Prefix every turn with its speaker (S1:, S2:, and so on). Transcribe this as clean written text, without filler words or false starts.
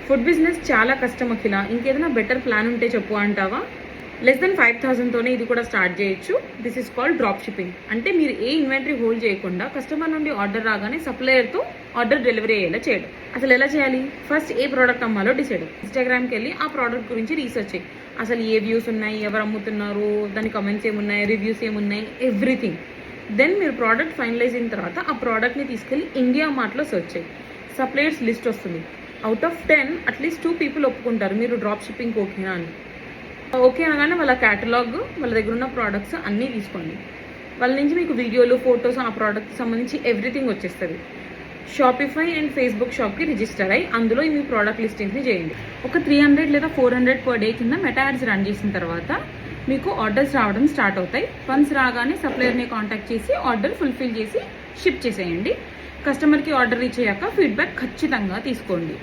S1: Food business చాలా కష్టం అఖిల, ఇంకేదైనా బెటర్ ప్లాన్ ఉంటే చెప్పు అంటావా? లెస్ దెన్ 5,000తోనే ఇది కూడా స్టార్ట్ చేయొచ్చు. This is called drop shipping. అంటే మీరు ఏ ఇన్వెంటరీ హోల్డ్ చేయకుండా కస్టమర్ నుండి ఆర్డర్ రాగానే సప్లయర్తో ఆర్డర్ డెలివరీ అయ్యేలా చేయడం. అసలు ఎలా చేయాలి? ఫస్ట్ ఏ ప్రోడక్ట్ అమ్మాలో డిసైడ్. ఇన్స్టాగ్రామ్కి వెళ్ళి ఆ ప్రోడక్ట్ గురించి రీసెర్చ్ చేయి. అసలు ఏ వ్యూస్ ఉన్నాయి, ఎవరు అమ్ముతున్నారు, దాని కమెంట్స్ ఏమున్నాయి, రివ్యూస్ ఏమున్నాయి, ఎవ్రీథింగ్. దెన్ మీరు ప్రోడక్ట్ ఫైనలైజ్ అయిన తర్వాత ఆ ప్రోడక్ట్ని తీసుకెళ్ళి ఇండియా మార్ట్లో సెర్చ్ చేయి. సప్లయర్స్ లిస్ట్ వస్తుంది. అవుట్ ఆఫ్ 10 అట్లీస్ట్ 2 పీపుల్ ఒప్పుకుంటారు మీరు డ్రాప్ షిప్పింగ్ ఓకేనా అని. ఓకే అనగానే వాళ్ళ క్యాటలాగ్, వాళ్ళ దగ్గర ఉన్న ప్రోడక్ట్స్ అన్నీ తీసుకోండి. వాళ్ళ నుంచి మీకు వీడియోలు, ఫొటోస్, ఆ ప్రోడక్ట్కి సంబంధించి ఎవ్రీథింగ్ వచ్చేస్తుంది. షాపిఫై అండ్ ఫేస్బుక్ షాప్కి రిజిస్టర్ అయ్యి అందులో మీ ప్రోడక్ట్ లిస్టింగ్స్ని చేయండి. ఒక 300 లేదా 400 పర్ డే కింద మెటా యాడ్స్ రన్ చేసిన తర్వాత మీకు ఆర్డర్స్ రావడం స్టార్ట్ అవుతాయి. వన్స్ రాగానే సప్లయర్ని కాంటాక్ట్ చేసి ఆర్డర్ ఫుల్ఫిల్ చేసి షిప్ చేసేయండి. కస్టమర్కి ఆర్డర్ రీచ్ అయ్యాక ఫీడ్బ్యాక్ ఖచ్చితంగా తీసుకోండి.